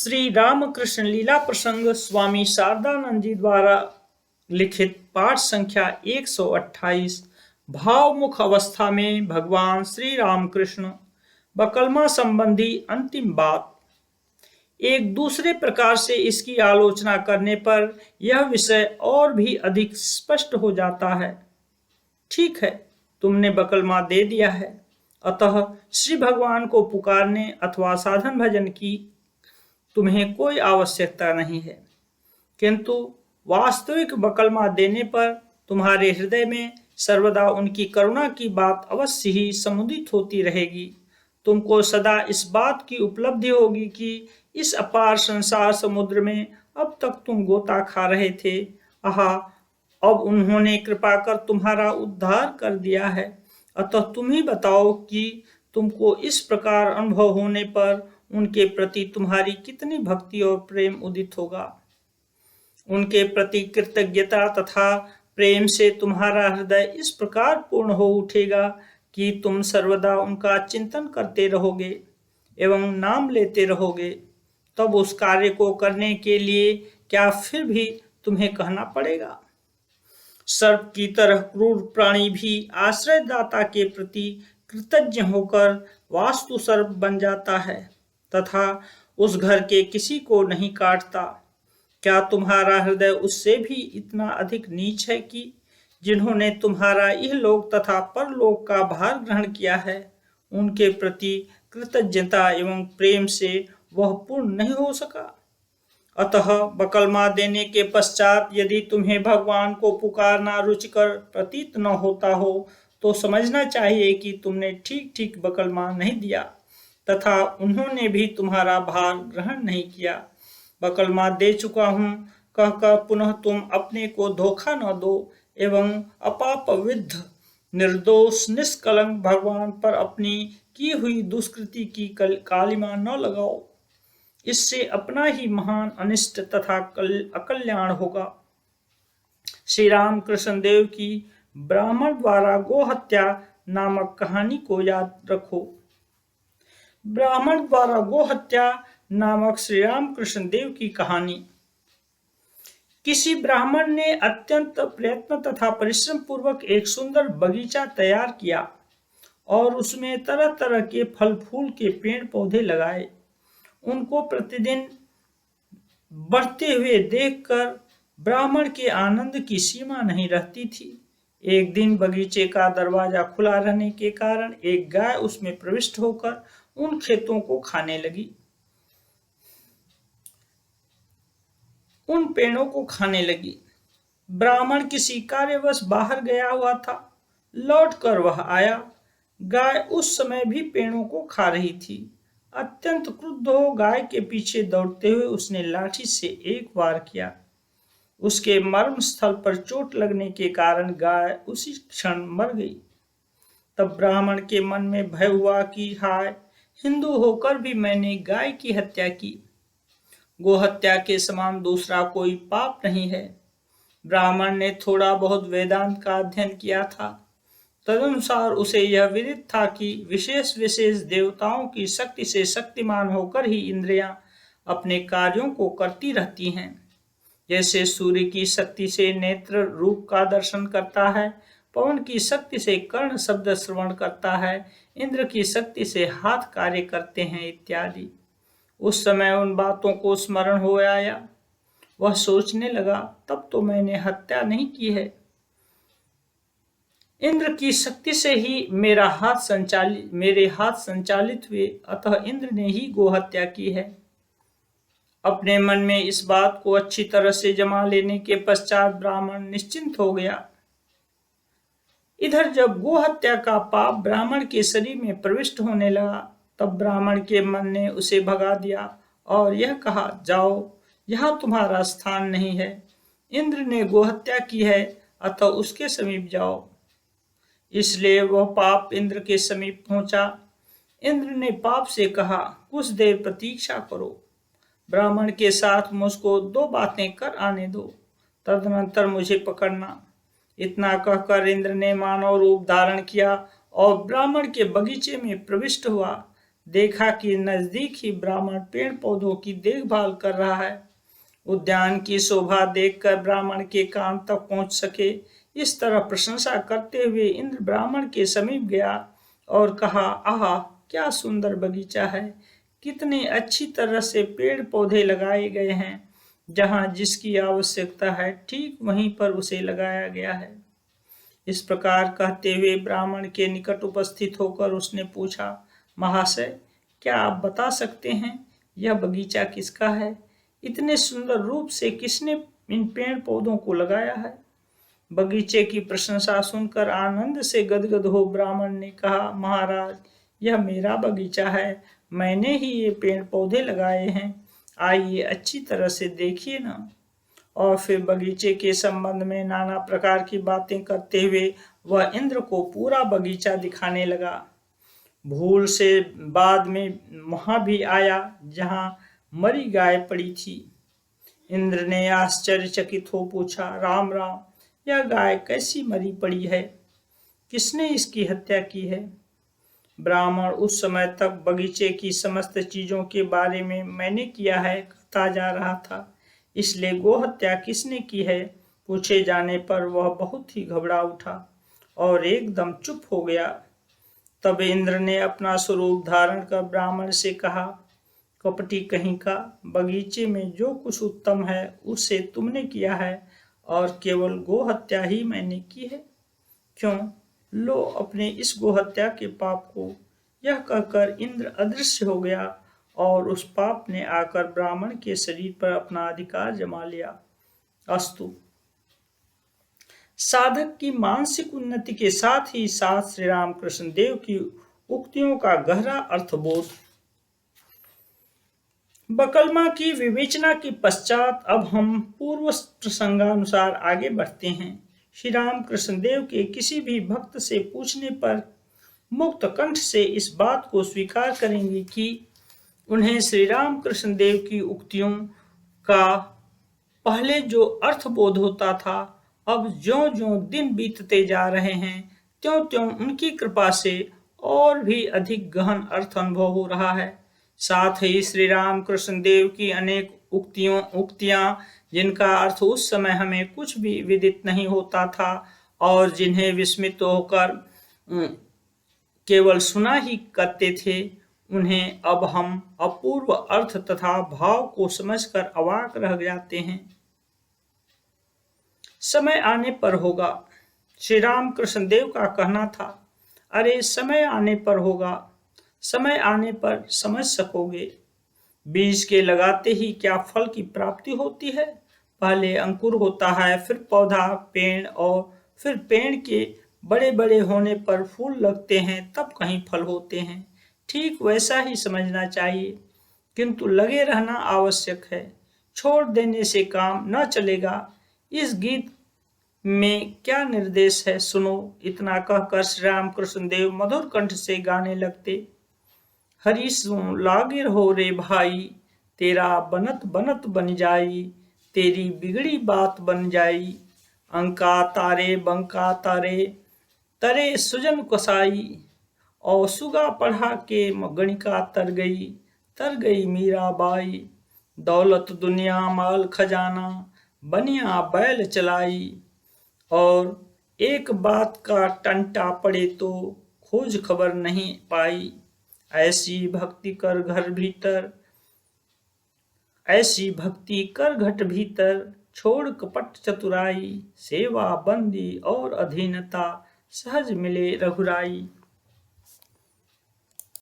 श्री रामकृष्ण लीला प्रसंग स्वामी शारदानंद जी द्वारा लिखित पाठ संख्या 128। भावमुख अवस्था में भगवान श्री रामकृष्ण बकलमा संबंधी अंतिम बात। एक दूसरे प्रकार से इसकी आलोचना करने पर यह विषय और भी अधिक स्पष्ट हो जाता है। ठीक है, तुमने बकलमा दे दिया है, अतः श्री भगवान को पुकारने अथवा साधन भजन की तुम्हें कोई आवश्यकता नहीं है, किंतु वास्तविक बकलमा देने पर तुम्हारे हृदय में सर्वदा उनकी करुणा की बात अवश्य ही समुदित होती रहेगी। तुमको सदा इस बात की उपलब्धि होगी कि इस अपार संसार समुद्र में अब तक तुम गोता खा रहे थे, आहा, अब उन्होंने कृपा कर तुम्हारा उद्धार कर दिया है। अतः तुम ही बताओ कि तुमको इस प्रकार अनुभव होने पर उनके प्रति तुम्हारी कितनी भक्ति और प्रेम उदित होगा। उनके प्रति कृतज्ञता तथा प्रेम से तुम्हारा हृदय इस प्रकार पूर्ण हो उठेगा कि तुम सर्वदा उनका चिंतन करते रहोगे एवं नाम लेते रहोगे। तब उस कार्य को करने के लिए क्या फिर भी तुम्हें कहना पड़ेगा। सर्प की तरह क्रूर प्राणी भी आश्रयदाता के प्रति कृतज्ञ होकर वास्तु सर्प बन जाता है तथा उस घर के किसी को नहीं काटता। क्या तुम्हारा हृदय उससे भी इतना अधिक नीच है कि जिन्होंने तुम्हारा यह लोक तथा परलोक का भार ग्रहण किया है, उनके प्रति कृतज्ञता एवं प्रेम से वह पूर्ण नहीं हो सका। अतः बकलमा देने के पश्चात यदि तुम्हें भगवान को पुकारना रुचिकर प्रतीत न होता हो तो समझना चाहिए कि तुमने ठीक ठीक बकलमा नहीं दिया तथा उन्होंने भी तुम्हारा भार ग्रहण नहीं किया। बकलमा दे चुका हूँ कहकर पुनः तुम अपने को धोखा न दो एवं अपापविद्ध निर्दोष निष्कलंक भगवान पर अपनी की हुई दुष्कृति की कालिमा न लगाओ। इससे अपना ही महान अनिष्ट तथा अकल्याण होगा। श्री रामकृष्ण देव की ब्राह्मण द्वारा गोहत्या नामक कहानी को याद रखो। ब्राह्मण द्वारा गोहत्या नामक श्री रामकृष्ण देव की कहानी। किसी ब्राह्मण ने अत्यंत प्रयत्न तथा परिश्रम पूर्वक एक सुंदर बगीचा तैयार किया और उसमें तरह तरह के फल फूल के पेड़ पौधे लगाए। उनको प्रतिदिन बढ़ते हुए देखकर ब्राह्मण के आनंद की सीमा नहीं रहती थी। एक दिन बगीचे का दरवाजा खुला रहने के कारण एक गाय उसमें प्रविष्ट होकर उन खेतों को खाने लगी, उन पेड़ों को खाने लगी। ब्राह्मण किसी कार्यवश बाहर गया हुआ था, लौटकर वह आया। गाय उस समय भी पेड़ों को खा रही थी। अत्यंत क्रुद्ध हो गाय के पीछे दौड़ते हुए उसने लाठी से एक वार किया। उसके मर्म स्थल पर चोट लगने के कारण गाय उसी क्षण मर गई। तब ब्राह्मण के मन में भय हुआ कि हाय, हिंदू होकर भी मैंने गाय की हत्या की। गोहत्या के समान दूसरा कोई पाप नहीं है। ब्राह्मण ने थोड़ा बहुत वेदांत का अध्ययन किया था। तदनुसार उसे यह विदित था कि विशेष विशेष देवताओं की शक्ति से शक्तिमान होकर ही इंद्रियां अपने कार्यों को करती रहती हैं। जैसे सूर्य की शक्ति से नेत्र रूप का दर्शन करता है, पवन की शक्ति से कर्ण शब्द श्रवण करता है, इंद्र की शक्ति से हाथ कार्य करते हैं इत्यादि। उस समय उन बातों को स्मरण हो आया। वह सोचने लगा, तब तो मैंने हत्या नहीं की है। इंद्र की शक्ति से ही मेरे हाथ संचालित हुए, अतः इंद्र ने ही गोहत्या की है। अपने मन में इस बात को अच्छी तरह से जमा लेने के पश्चात ब्राह्मण निश्चिंत हो गया। इधर जब गोहत्या का पाप ब्राह्मण के शरीर में प्रविष्ट होने लगा, तब ब्राह्मण के मन ने उसे भगा दिया और यह कहा, जाओ, यहाँ तुम्हारा स्थान नहीं है। इंद्र ने गोहत्या की है, अतः उसके समीप जाओ। इसलिए वह पाप इंद्र के समीप पहुंचा। इंद्र ने पाप से कहा, कुछ देर प्रतीक्षा करो, ब्राह्मण के साथ मुझको 2 बातें कर आने दो, तदनंतर मुझे पकड़ना। इतना कहकर इंद्र ने मानव रूप धारण किया और ब्राह्मण के बगीचे में प्रविष्ट हुआ। देखा कि नजदीक ही ब्राह्मण पेड़ पौधों की देखभाल कर रहा है। उद्यान की शोभा देखकर ब्राह्मण के कान तक पहुंच सके। इस तरह प्रशंसा करते हुए इंद्र ब्राह्मण के समीप गया और कहा, आहा, क्या सुंदर बगीचा है! कितने अच्छी तरह से पेड़ पौधे लगाए गए हैं। जहाँ जिसकी आवश्यकता है ठीक वहीं पर उसे लगाया गया है। इस प्रकार कहते हुए ब्राह्मण के निकट उपस्थित होकर उसने पूछा, महाशय, क्या आप बता सकते हैं यह बगीचा किसका है? इतने सुंदर रूप से किसने इन पेड़ पौधों को लगाया है? बगीचे की प्रशंसा सुनकर आनंद से गदगद हो ब्राह्मण ने कहा, महाराज, यह मेरा बगीचा है। मैंने ही ये पेड़ पौधे लगाए हैं। आइए अच्छी तरह से देखिए ना। और फिर बगीचे के संबंध में नाना प्रकार की बातें करते हुए वह इंद्र को पूरा बगीचा दिखाने लगा। भूल से बाद में वहां भी आया जहां मरी गाय पड़ी थी। इंद्र ने आश्चर्यचकित हो पूछा, राम राम, यह गाय कैसी मरी पड़ी है? किसने इसकी हत्या की है? ब्राह्मण उस समय तक बगीचे की समस्त चीजों के बारे में मैंने किया है कहता जा रहा था, इसलिए गोहत्या किसने की है पूछे जाने पर वह बहुत ही घबरा उठा और एकदम चुप हो गया। तब इंद्र ने अपना स्वरूप धारण कर ब्राह्मण से कहा, कपटी कहीं का, बगीचे में जो कुछ उत्तम है उसे तुमने किया है और केवल गोहत्या ही मैंने की है। क्यों? लो अपने इस गोहत्या के पाप को। यह कहकर इंद्र अदृश्य हो गया और उस पाप ने आकर ब्राह्मण के शरीर पर अपना अधिकार जमा लिया। अस्तु। साधक की मानसिक उन्नति के साथ ही साथ श्री रामकृष्ण देव की उक्तियों का गहरा अर्थबोध। बकलमा की विवेचना के पश्चात अब हम पूर्व प्रसंगानुसार आगे बढ़ते हैं। श्री रामकृष्ण देव के किसी भी भक्त से पूछने पर मुक्त कंठ से इस बात को स्वीकार करेंगे कि उन्हें श्री रामकृष्ण देव की उक्तियों का पहले जो अर्थबोध होता था, अब ज्यों-ज्यों दिन बीतते जा रहे हैं त्यों-त्यों उनकी कृपा से और भी अधिक गहन अर्थ अनुभव हो रहा है। साथ ही श्री रामकृष्ण देव की अनेक उक्तियां जिनका अर्थ उस समय हमें कुछ भी विदित नहीं होता था और जिन्हें विस्मित होकर केवल सुना ही करते थे, उन्हें अब हम अपूर्व अर्थ तथा भाव को समझकर अवाक रह जाते हैं। समय आने पर होगा। श्री रामकृष्ण देव का कहना था, अरे समय आने पर होगा, समय आने पर समझ सकोगे। बीज के लगाते ही क्या फल की प्राप्ति होती है? पहले अंकुर होता है, फिर पौधा, पेड़ और फिर पेड़ के बड़े बड़े होने पर फूल लगते हैं, तब कहीं फल होते हैं। ठीक वैसा ही समझना चाहिए, किंतु लगे रहना आवश्यक है। छोड़ देने से काम न चलेगा। इस गीत में क्या निर्देश है सुनो। इतना कहकर श्री रामकृष्ण देव मधुर कंठ से गाने लगते। हरि सो लागिर हो रे भाई, तेरा बनत बनत बन जाई, तेरी बिगड़ी बात बन जाई। अंका तारे बंका तारे, तरे सुजन कसाई। और सुगा पढ़ा के गणिका तर गई मीराबाई। दौलत दुनिया माल खजाना, बनिया बैल चलाई। और एक बात का टंटा पड़े तो खोज खबर नहीं पाई। ऐसी भक्ति कर घट भीतर, छोड़ कपट चतुराई। सेवा बंदी और अधीनता, सहज मिले रघुराई।